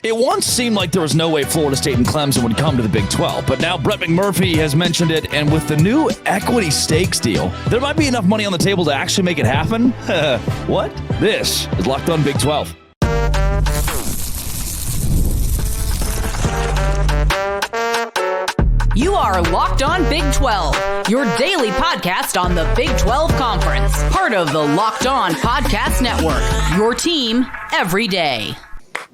It once seemed like there was no way Florida State and Clemson would come to the Big 12, but now Brett McMurphy has mentioned it, and with the new equity stakes deal, there might be enough money on the table to actually make it happen. What? This is Locked On Big 12. You are Locked On Big 12, your daily podcast on the Big 12 Conference, part of the Locked On Podcast Network, your team every day.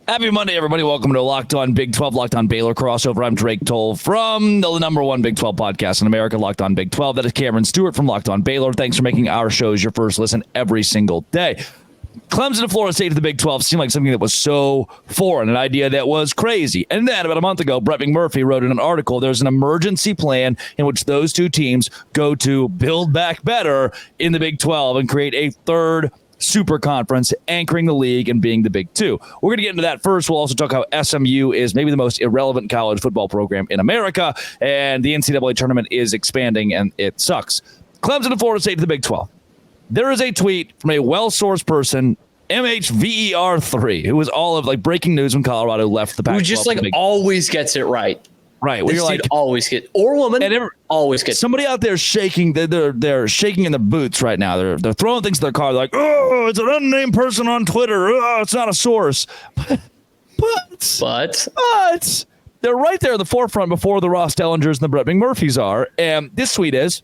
Happy Monday, everybody. Welcome to Locked On Big 12, Locked On Baylor crossover. I'm Drake Toll from the number one Big 12 podcast in America, Locked On Big 12. That is Cameron Stewart from Locked On Baylor. Thanks for making our shows your first listen every single day. Clemson and Florida State to the Big 12 seemed like something that was so foreign, an idea that was crazy. And then about a month ago, Brett McMurphy wrote in an article, there's an emergency plan in which those two teams go to build back better in the Big 12 and create a third super conference, anchoring the league and being the Big Two. We're going to get into that first. We'll also talk how SMU is maybe the most irrelevant college football program in America, and the NCAA tournament is expanding, and it sucks. Clemson and Florida State to the Big 12. There is a tweet from a well-sourced person, MHVER3, who was all of breaking news when Colorado left the Pac-12. Who just always gets it right. Right. This dude always get, or woman, and always gets somebody out there shaking. They're shaking in the boots right now. They're throwing things to their car. They're like, oh, it's an unnamed person on Twitter. Oh, it's not a source. But they're right there at the forefront before the Ross Dellingers and the Brett McMurphys are. And this tweet is,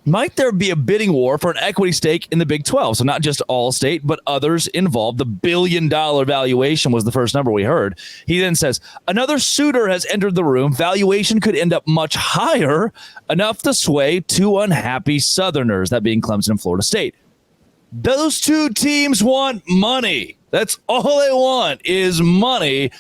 might there be a bidding war for an equity stake in the Big 12? So not just Allstate, but others involved. The $1 billion valuation was the first number we heard. He then says, another suitor has entered the room. Valuation could end up much higher, enough to sway two unhappy Southerners, that being Clemson and Florida State. Those two teams want money. That's all they want is money.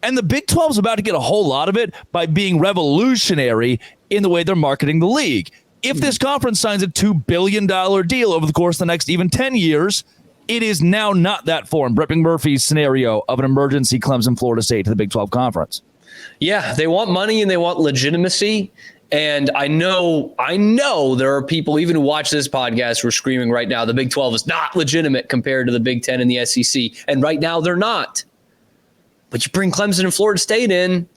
And the Big 12 is about to get a whole lot of it by being revolutionary in the way they're marketing the league. If this conference signs a $2 billion deal over the course of the next even 10 years, it is now not that foreign. Brett McMurphy's scenario of an emergency Clemson, Florida State to the Big 12 conference. Yeah, they want money and they want legitimacy. And I know there are people even who watch this podcast who are screaming right now, the Big 12 is not legitimate compared to the Big 10 and the SEC. And right now they're not. But you bring Clemson and Florida State in,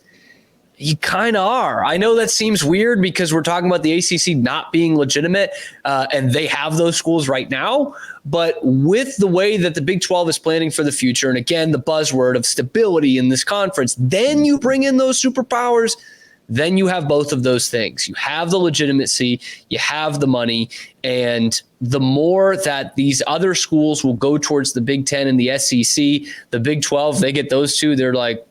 you kind of are. I know that seems weird because we're talking about the ACC not being legitimate, and they have those schools right now. But with the way that the Big 12 is planning for the future, and again, the buzzword of stability in this conference, then you bring in those superpowers, then you have both of those things. You have the legitimacy, you have the money, and the more that these other schools will go towards the Big 10 and the SEC, the Big 12, they get those two, they're like,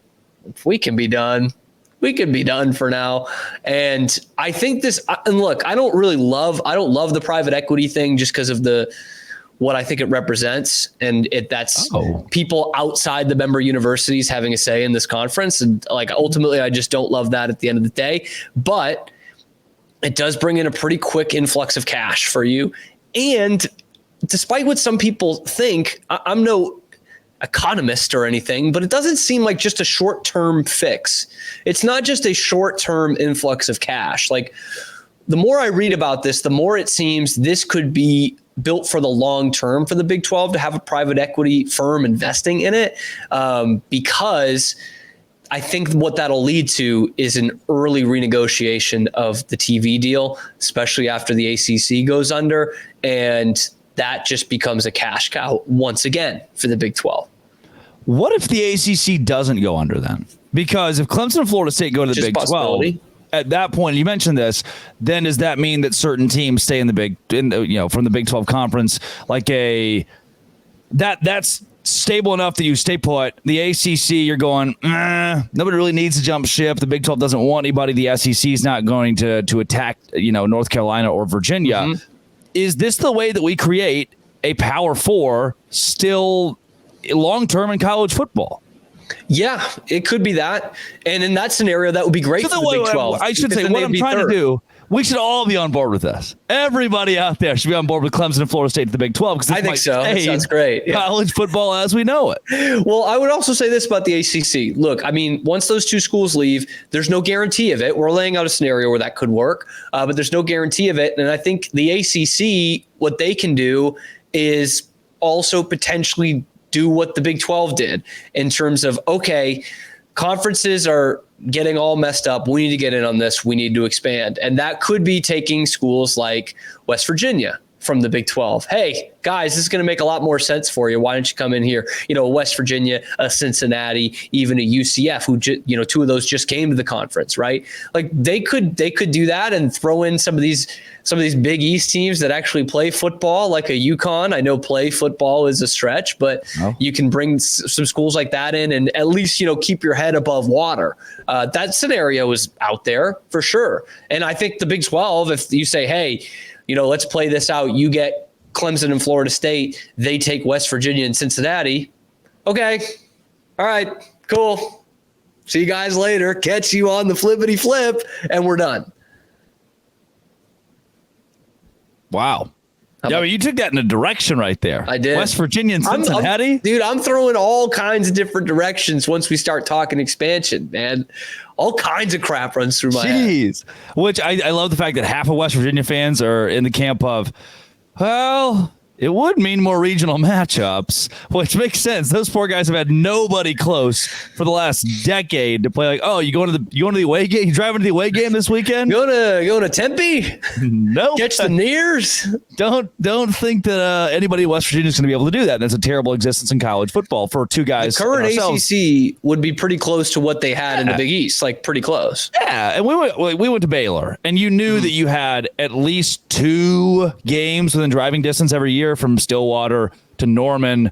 if we can be done, we could be done for now. And I think this, and look, I don't love the private equity thing just because of what I think it represents. And that's people outside the member universities having a say in this conference. And ultimately, I just don't love that at the end of the day, but it does bring in a pretty quick influx of cash for you. And despite what some people think, I'm no economist or anything, but it doesn't seem like just a short-term fix. It's not just a short-term influx of cash. The more I read about this, the more it seems this could be built for the long term for the Big 12 to have a private equity firm investing in it, because I think what that'll lead to is an early renegotiation of the TV deal, especially after the ACC goes under, and that just becomes a cash cow once again for the Big 12. What if the ACC doesn't go under then? Because if Clemson and Florida State go to the Big 12, at that point, you mentioned this, then does that mean that certain teams stay from the Big 12 conference, that's stable enough that you stay put? The ACC, you're going, nobody really needs to jump ship. The Big 12 doesn't want anybody. The SEC is not going to attack, North Carolina or Virginia. Mm-hmm. Is this the way that we create a Power Four still long-term in college football? Yeah, it could be that. And in that scenario, that would be great for the Big 12. I should say what I'm trying to do, we should all be on board with this. Everybody out there should be on board with Clemson and Florida State to the Big 12. I think so. That sounds great. Yeah. College football as we know it. Well, I would also say this about the ACC. Look, once those two schools leave, there's no guarantee of it. We're laying out a scenario where that could work, but there's no guarantee of it. And I think the ACC, what they can do is also potentially do what the Big 12 did in terms of, okay, conferences are getting all messed up. We need to get in on this. We need to expand. And that could be taking schools like West Virginia from the Big 12. Hey, guys, this is going to make a lot more sense for you. Why don't you come in here? West Virginia, a Cincinnati, even a UCF, who, two of those just came to the conference, right? Like they could do that and throw in some of these Big East teams that actually play football, like a UConn. I know play football is a stretch, but you can bring some schools like that in and at least, keep your head above water. That scenario is out there for sure. And I think the Big 12, if you say, hey, let's play this out. You get Clemson and Florida State. They take West Virginia and Cincinnati. Okay. All right. Cool. See you guys later. Catch you on the flippity flip. And we're done. Wow. Yeah, you took that in a direction right there. I did. West Virginia and Cincinnati? I'm throwing all kinds of different directions once we start talking expansion, man. All kinds of crap runs through my head. Which I love the fact that half of West Virginia fans are in the camp of, well, it would mean more regional matchups, which makes sense. Those poor guys have had nobody close for the last decade to play. Like, oh, you going to the away game? You driving to the away game this weekend? Going to Tempe? No. Catch the Nears? Don't think that anybody in West Virginia is going to be able to do that. And that's a terrible existence in college football for two guys. The current ACC would be pretty close to what they had in the Big East, like pretty close. Yeah, and we went to Baylor, and you knew that you had at least 2 games within driving distance every year, from Stillwater to Norman,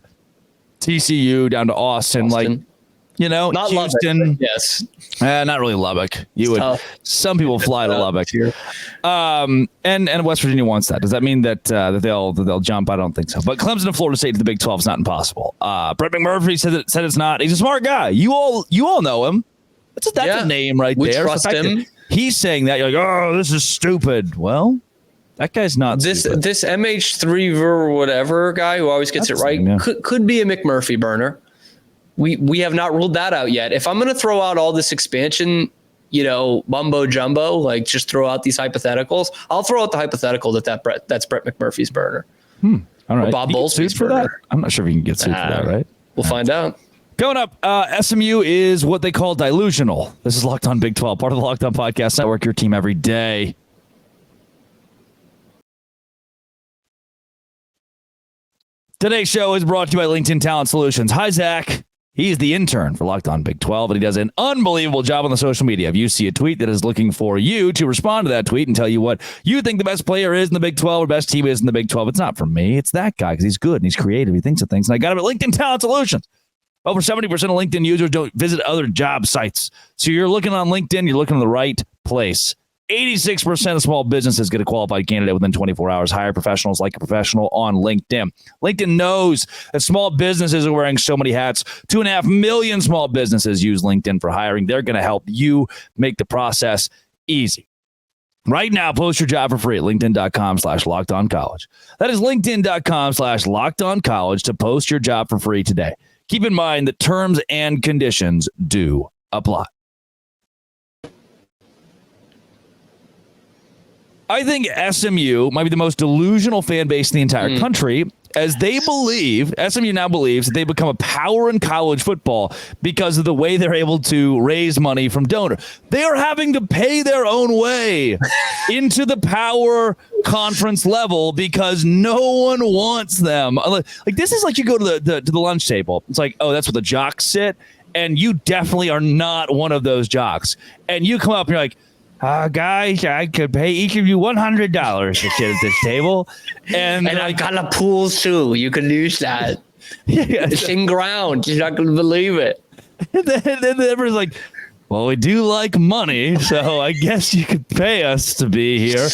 TCU down to Austin. Like, not Houston. Lubbock, yes. Not really Lubbock. Some people fly to Lubbock. And West Virginia wants that. Does that mean that they'll jump? I don't think so. But Clemson and Florida State to the Big 12 is not impossible. Brett McMurphy said it's not. He's a smart guy. You all know him. That's a name right there. We trust him. He's saying that, you're like, oh, this is stupid. Well, that guy's not stupid. This MH3 or whatever guy who always gets it right could be a McMurphy burner. We have not ruled that out yet. If I'm going to throw out all this expansion, mumbo jumbo, like just throw out these hypotheticals, I'll throw out the hypothetical that's Brett McMurphy's burner. All right. Or Bob Bowlesby's for burner. that? I'm not sure if you can get sued for that, right? We'll find out. Coming up, SMU is what they call delusional. This is Locked On Big 12, part of the Locked On Podcast Network, your team every day. Today's show is brought to you by LinkedIn Talent Solutions. Hi, Zach. He's the intern for Locked On Big 12, and he does an unbelievable job on the social media. If you see a tweet that is looking for you to respond to that tweet and tell you what you think the best player is in the Big 12 or best team is in the Big 12, it's not from me. It's that guy because he's good and he's creative. He thinks of things, and I got him at LinkedIn Talent Solutions. Over 70% of LinkedIn users don't visit other job sites. So you're looking on LinkedIn, you're looking in the right place. 86% of small businesses get a qualified candidate within 24 hours. Hire professionals like a professional on LinkedIn. LinkedIn knows that small businesses are wearing so many hats. 2.5 million small businesses use LinkedIn for hiring. They're going to help you make the process easy. Right now, post your job for free at linkedin.com/lockedoncollege. That is linkedin.com/lockedoncollege to post your job for free today. Keep in mind that terms and conditions do apply. I think SMU might be the most delusional fan base in the entire country, as SMU now believes that they become a power in college football because of the way they're able to raise money from donors. They are having to pay their own way into the power conference level because no one wants them. Like, this is like you go to the lunch table. It's like, oh, that's where the jocks sit. And you definitely are not one of those jocks. And you come up and you're like, guys, I could pay each of you $100 to sit at this table. And I got a pool too. You can use that. It's in ground. You're not going to believe it. And then everyone's like, well, we do like money, so I guess you could pay us to be here.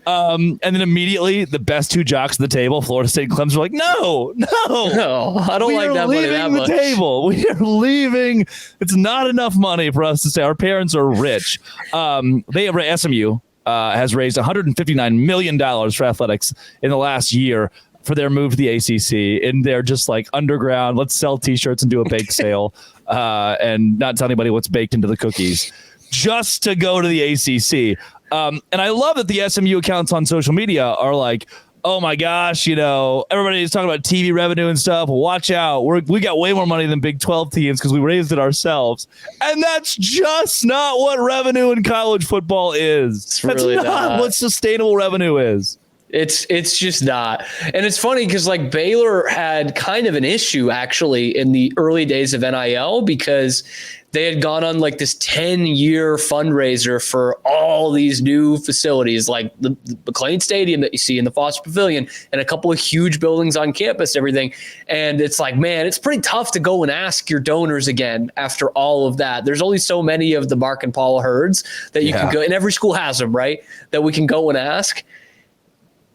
And then immediately the best 2 jocks at the table, Florida State and Clemson, are like, no, I don't like that money that much. Table. We are leaving. It's not enough money for us to say our parents are rich. SMU has raised $159 million for athletics in the last year for their move to the ACC, and they're just like underground. Let's sell T-shirts and do a bake sale, and not tell anybody what's baked into the cookies, just to go to the ACC. And I love that the SMU accounts on social media are like, oh my gosh, everybody's talking about TV revenue and stuff. Watch out. We got way more money than Big 12 teams because we raised it ourselves. And that's just not what revenue in college football is. That's really not what sustainable revenue is. It's just not. And it's funny because like Baylor had kind of an issue actually in the early days of NIL because they had gone on like this 10-year fundraiser for all these new facilities like the McLean Stadium that you see in the Foster Pavilion and a couple of huge buildings on campus, everything. And it's like, man, it's pretty tough to go and ask your donors again after all of that. There's only so many of the Mark and Paula herds that you can go, and every school has them, right? That we can go and ask.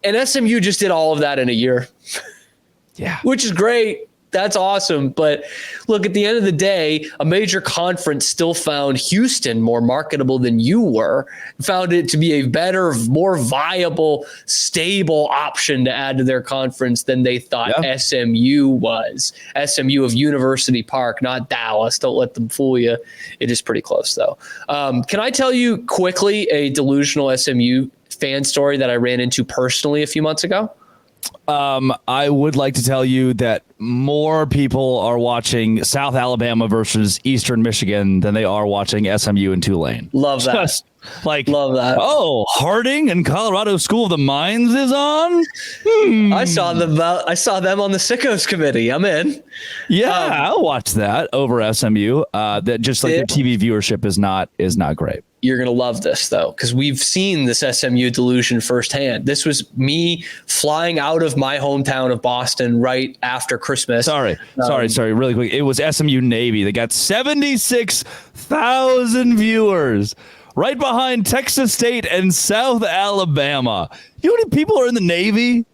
And SMU just did all of that in a year. Yeah. Which is great. That's awesome. But look, at the end of the day, a major conference still found Houston more marketable than you were, found it to be a better, more viable, stable option to add to their conference than they thought SMU was. SMU of University Park, not Dallas. Don't let them fool you. It is pretty close, though. Can I tell you quickly a delusional SMU fan story that I ran into personally a few months ago? I would like to tell you that more people are watching South Alabama versus Eastern Michigan than they are watching SMU and Tulane. Love that. Love that. Oh, Harding and Colorado School of the Mines is on. I saw them on the Sickos committee. I'm in. Yeah, I'll watch that over SMU. That just like their TV viewership is not great. You're going to love this, though, because we've seen this SMU delusion firsthand. This was me flying out of my hometown of Boston right after Christmas. Sorry. Really quick. It was SMU Navy. They got 76,000 viewers right behind Texas State and South Alabama. You know how many people are in the Navy?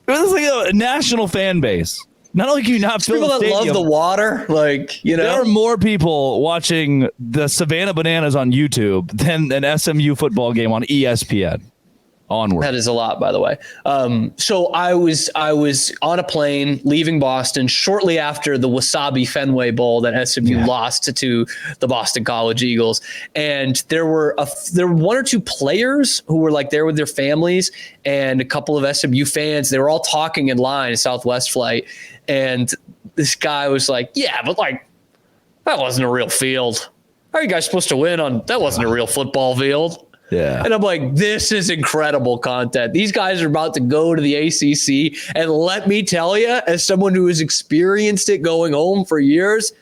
It's like a national fan base. Not only can you not fill people the that stadium, love the water, there are more people watching the Savannah Bananas on YouTube than an SMU football game on ESPN. Onward. That is a lot, by the way. So I was on a plane leaving Boston shortly after the Wasabi Fenway Bowl that SMU lost to the Boston College Eagles, and there were one or two players who were like there with their families, and a couple of SMU fans. They were all talking in line, Southwest flight, and this guy was like, "Yeah, but like that wasn't a real field. How are you guys supposed to win on that? Wasn't a real football field." Yeah. And I'm like, this is incredible content. These guys are about to go to the ACC. And let me tell you, as someone who has experienced it going home for years,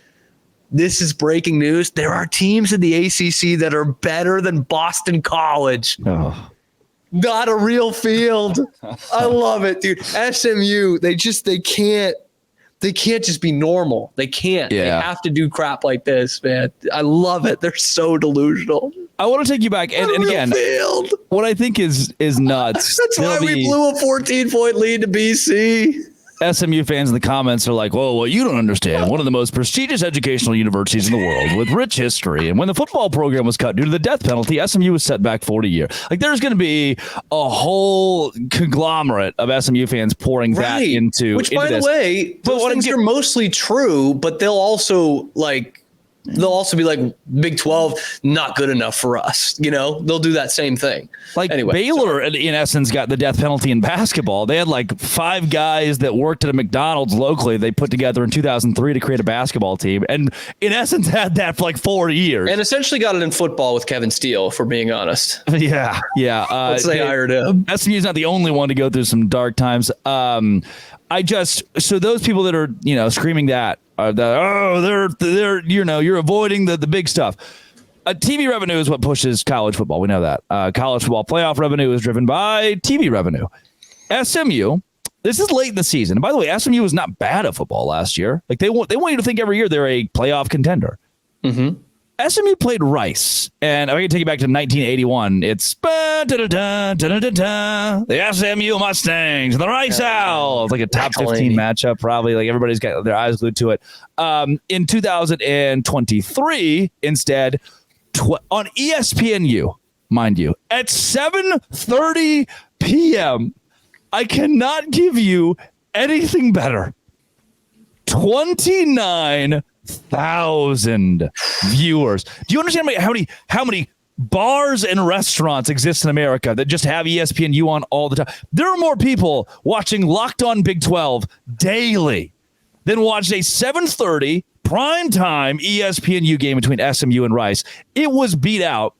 this is breaking news. There are teams in the ACC that are better than Boston College. Oh. Not a real field. I love it, dude. SMU, they can't just be normal. They can't. Yeah. They have to do crap like this, man. I love it. They're so delusional. I want to take you back, and again, field. What I think is nuts. That's why we blew a 14-point lead to BC. SMU fans in the comments are like, "Whoa, well, you don't understand. One of the most prestigious educational universities in the world with rich history. And when the football program was cut due to the death penalty, SMU was set back 40 years." Like, there's going to be a whole conglomerate of SMU fans pouring that into. Which, by the way, those things are mostly true, but they'll also be like, Big 12, not good enough for us. They'll do that same thing. Like anyway, Baylor, in essence, got the death penalty in basketball. They had like 5 guys that worked at a McDonald's locally. They put together in 2003 to create a basketball team. And in essence, had that for like 4 years. And essentially got it in football with Kevin Steele, if we're being honest. Yeah. Once they hired him. SMU's not the only one to go through some dark times. So those people that are, screaming that, you're avoiding the big stuff. TV revenue is what pushes college football. We know that. College football playoff revenue is driven by TV revenue. SMU, this is late in the season. And by the way, SMU was not bad at football last year. Like they want you to think every year they're a playoff contender. Mm-hmm. SMU played Rice, and I can take you back to 1981. It's the SMU Mustangs and the Rice Owls, like a top 15 matchup, probably. Like everybody's got their eyes glued to it. In 2023, instead, on ESPNU, mind you, at 7:30 p.m., I cannot give you anything better. 29,000 viewers. Do you understand how many bars and restaurants exist in America that just have ESPNU on all the time. There are more people watching Locked On Big 12 daily than watch a 7:30 primetime ESPNU game between SMU and Rice. It was beat out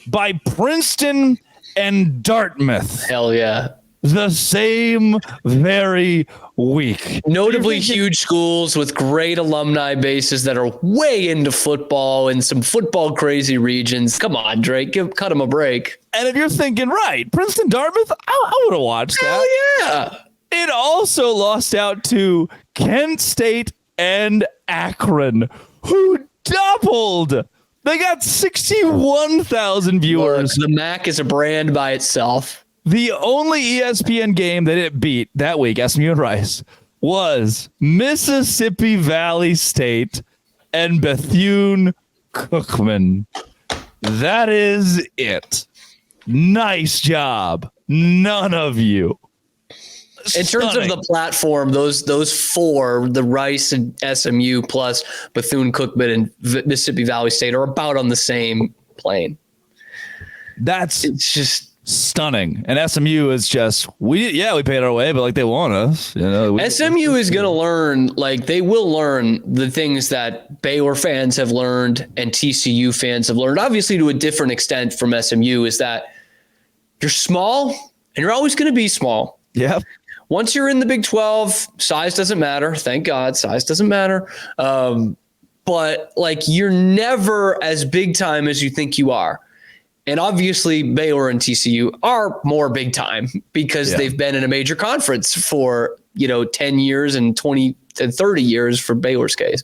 by Princeton and Dartmouth. Hell yeah. The same very week. Notably huge schools with great alumni bases that are way into football in some football crazy regions. Come on, Drake, cut them a break. And if you're thinking, right, Princeton, Dartmouth, I would have watched that. Hell yeah. It also lost out to Kent State and Akron, who doubled. They got 61,000 viewers. Look, the MAC is a brand by itself. The only ESPN game that it beat that week, SMU and Rice, was Mississippi Valley State and Bethune-Cookman. That is it. Nice job. None of you. In terms of the platform, those four, the Rice and SMU plus Bethune-Cookman and Mississippi Valley State, are about on the same plane. It's just stunning. And SMU is just, we paid our way, but like they want us. SMU is going to learn, like they will learn the things that Baylor fans have learned and TCU fans have learned, obviously to a different extent from SMU, is that you're small and you're always going to be small. Yeah. Once you're in the Big 12, size doesn't matter. Thank God, size doesn't matter. But like you're never as big time as you think you are. And obviously Baylor and TCU are more big time because they've been in a major conference for, 10 years and 20 to 30 years for Baylor's case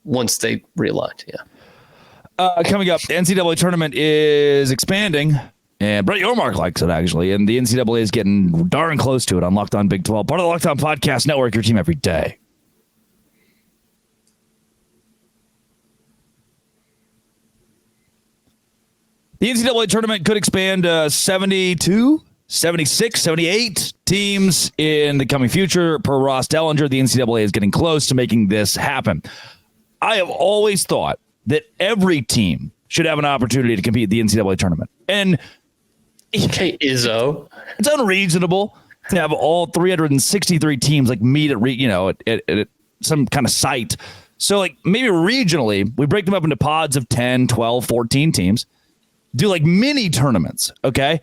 once they realigned. Yeah. Coming up, the NCAA tournament is expanding. And Brett Yormark likes it, actually. And the NCAA is getting darn close to it on Locked On Big 12. Part of the Locked On Podcast Network, your team every day. The NCAA tournament could expand 72, 76, 78 teams in the coming future. Per Ross Dellinger, the NCAA is getting close to making this happen. I have always thought that every team should have an opportunity to compete in the NCAA tournament. And okay, Izzo. It's unreasonable to have all 363 teams like meet at some kind of site. So like maybe regionally, we break them up into pods of 10, 12, 14 teams. Do like mini tournaments, okay?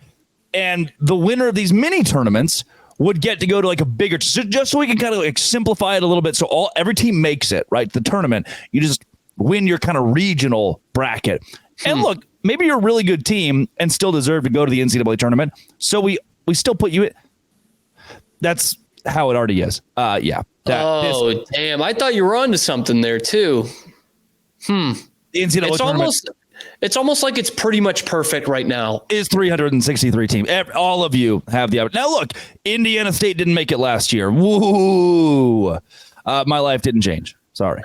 And the winner of these mini tournaments would get to go to like a bigger, just so we can kind of like simplify it a little bit. So every team makes it, right? The tournament, you just win your kind of regional bracket. And look, maybe you're a really good team and still deserve to go to the NCAA tournament. So we still put you in. That's how it already is. Yeah. Damn. I thought you were onto something there too. The NCAA tournament. It's almost like it's pretty much perfect right now. Is 363 teams. All of you have the opportunity. Now, look, Indiana State didn't make it last year. Woo! My life didn't change. Sorry.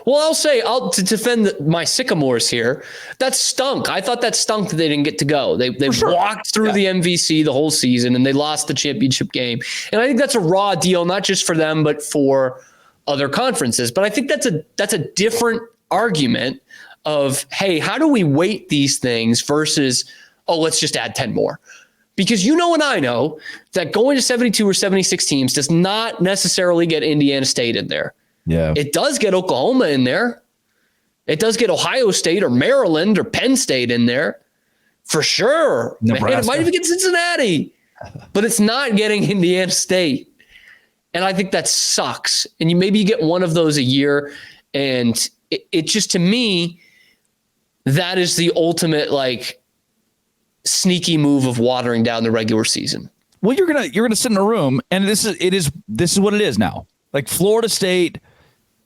Well, I'll say, to defend my Sycamores here, that stunk. I thought that stunk that they didn't get to go. They walked through the MVC the whole season, and they lost the championship game. And I think that's a raw deal, not just for them, but for other conferences. But I think that's a different argument of, hey, how do we weight these things versus, let's just add 10 more. Because and I know that going to 72 or 76 teams does not necessarily get Indiana State in there. Yeah. It does get Oklahoma in there. It does get Ohio State or Maryland or Penn State in there. For sure. Man, it might even get Cincinnati. But it's not getting Indiana State. And I think that sucks. And maybe you get one of those a year. And it just, to me, that is the ultimate sneaky move of watering down the regular season. Well, you're gonna sit in a room, and this is what it is now. Like Florida State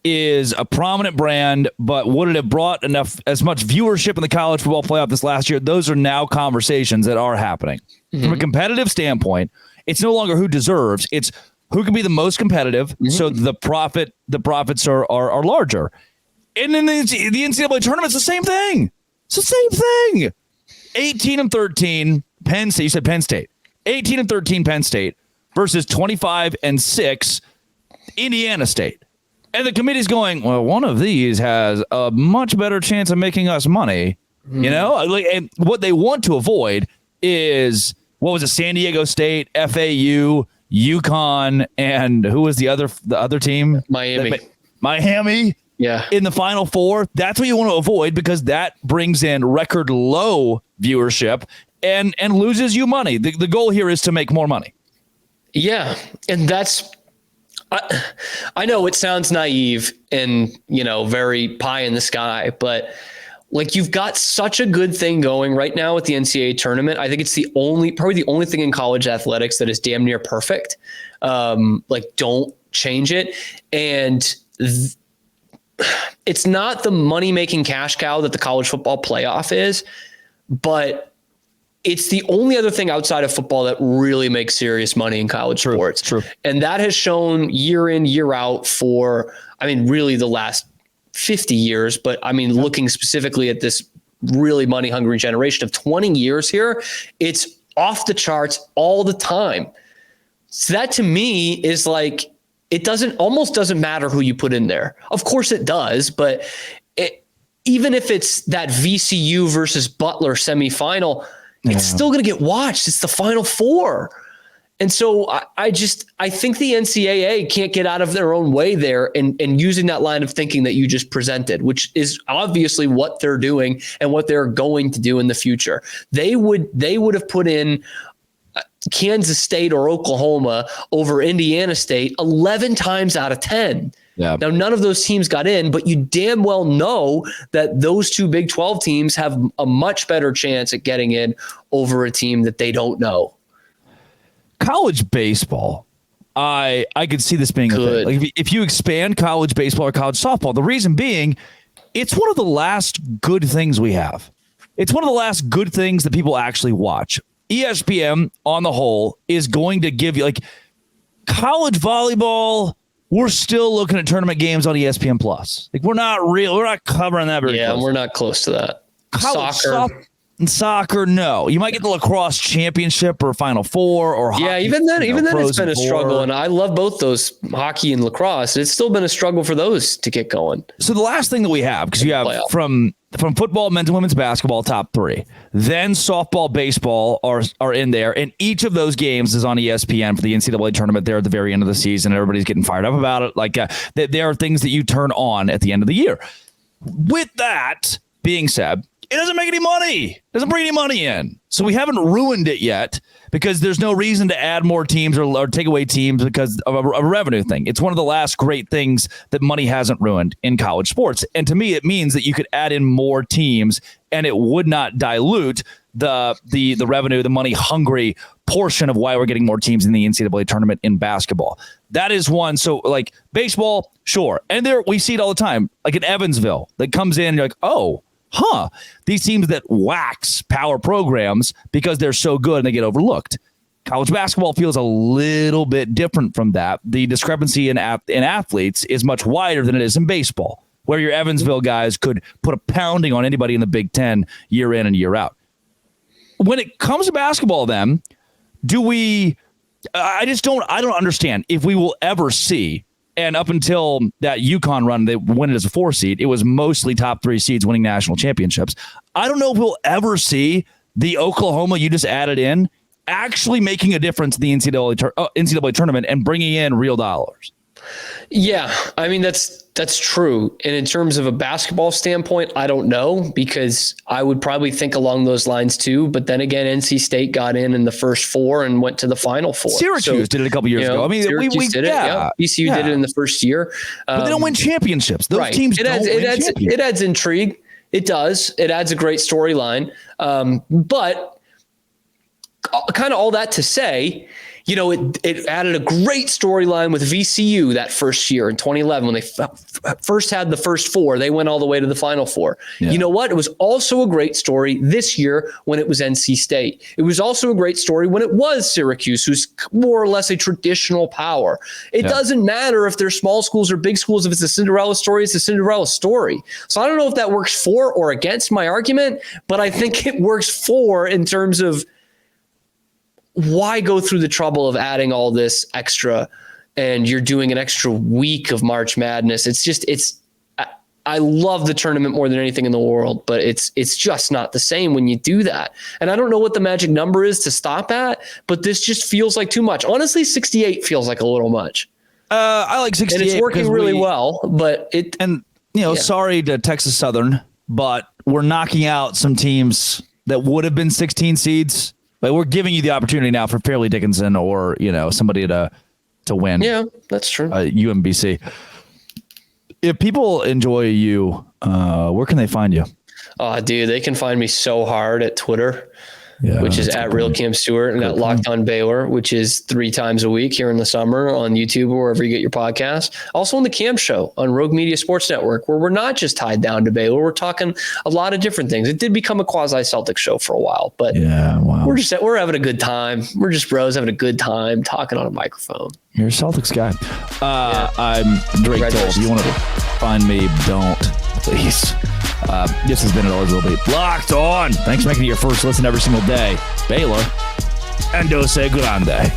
is a prominent brand, but would it have brought as much viewership in the college football playoff this last year? Those are now conversations that are happening. From a competitive standpoint. It's no longer who deserves; it's who can be the most competitive. So the profits are larger. And then the NCAA tournament's the same thing. It's the same thing. 18 and 13 Penn State. You said Penn State. 18 and 13 Penn State versus 25 and 6 Indiana State. And the committee's going, well, one of these has a much better chance of making us money You know, like, and what they want to avoid is, what was it? San Diego State, FAU, UConn, and who was the other team? Miami. Yeah. In the Final Four. That's what you want to avoid, because that brings in record low viewership and loses you money. The goal here is to make more money. Yeah. And I know it sounds naive and, very pie in the sky, but like, you've got such a good thing going right now with the NCAA tournament. I think it's probably the only thing in college athletics that is damn near perfect. Don't change it. And it's not the money-making cash cow that the college football playoff is, but it's the only other thing outside of football that really makes serious money in college sports. True. And that has shown year in, year out for, really the last 50 years, but looking specifically at this really money hungry generation of 20 years here, it's off the charts all the time. So that to me is like, it almost doesn't matter who you put in there. Of course it does, but even if it's that VCU versus Butler semifinal, it's still going to get watched. It's the Final Four. And so I think the NCAA can't get out of their own way there and using that line of thinking that you just presented, which is obviously what they're doing and what they're going to do in the future. They would have put in Kansas State or Oklahoma over Indiana State 11 times out of 10. Yeah. Now, none of those teams got in, but you damn well know that those two Big 12 teams have a much better chance at getting in over a team that they don't know. College baseball, I could see this being a thing. Like if you expand college baseball or college softball, the reason being, it's one of the last good things we have. It's one of the last good things that people actually watch. ESPN on the whole is going to give you, like, college volleyball. We're still looking at tournament games on ESPN Plus. Like, we're not covering that very close. We're not close to that. Soccer, no. You might get the lacrosse championship or Final Four or hockey. Yeah, even then it's been a struggle, and I love both those, hockey and lacrosse. It's still been a struggle for those to get going. So the last thing that we have, because you have from football, men's and women's basketball, top three, then softball, baseball are in there, and each of those games is on ESPN for the NCAA tournament there at the very end of the season. Everybody's getting fired up about it. Like, there are things that you turn on at the end of the year. With that being said, it doesn't make any money. It doesn't bring any money in. So we haven't ruined it yet, because there's no reason to add more teams or take away teams because of a revenue thing. It's one of the last great things that money hasn't ruined in college sports. And to me, it means that you could add in more teams and it would not dilute the revenue, the money hungry portion of why we're getting more teams in the NCAA tournament in basketball. That is one. So like baseball, sure. And there we see it all the time, like in Evansville that comes in and you're like, oh, these teams that wax power programs because they're so good and they get overlooked. College basketball feels a little bit different from that. The discrepancy in athletes is much wider than it is in baseball, where your Evansville guys could put a pounding on anybody in the Big Ten year in and year out. When it comes to basketball, then, I don't understand if we will ever see. And up until that UConn run, they win it as a 4 seed. It was mostly top 3 seeds winning national championships. I don't know if we'll ever see the Oklahoma you just added in actually making a difference in the NCAA tournament and bringing in real dollars. Yeah, that's true. And in terms of a basketball standpoint, I don't know, because I would probably think along those lines too. But then again, NC State got in the first 4 and went to the Final Four. Syracuse did it a couple years ago. Syracuse did it. Yeah. ECU did it in the first year. But they don't win championships. Those teams don't win championships. It adds intrigue. It does. It adds a great storyline. But kind of all that to say, it added a great storyline with VCU that first year in 2011 when they first had the first 4. They went all the way to the Final Four. Yeah. You know what? It was also a great story this year when it was NC State. It was also a great story when it was Syracuse, who's more or less a traditional power. It doesn't matter if they're small schools or big schools. If it's a Cinderella story, it's a Cinderella story. So I don't know if that works for or against my argument, but I think it works for in terms of why go through the trouble of adding all this extra and you're doing an extra week of March Madness? I love the tournament more than anything in the world, but it's just not the same when you do that. And I don't know what the magic number is to stop at, but this just feels like too much. Honestly, 68 feels like a little much. I like 68. And it's working really well, but sorry to Texas Southern, but we're knocking out some teams that would have been 16 seeds. But we're giving you the opportunity now for Fairleigh Dickinson or, somebody to win. Yeah, that's true. UMBC. If people enjoy you, where can they find you? Dude, they can find me so hard at Twitter, which is at Real Cam Stewart, and at Locked On Baylor, which is 3 times a week here in the summer on YouTube or wherever you get your podcasts. Also on the Cam Show on Rogue Media Sports Network, where we're not just tied down to Baylor. We're talking a lot of different things. It did become a quasi-Celtic show for a while, but we're having a good time. We're just bros having a good time talking on a microphone. You're a Celtics guy. I'm Drake Toll. If you want to find me, don't, please. This has been Always Will Be Locked On. Thanks for making it your first listen every single day. Baylor and Dose Grande.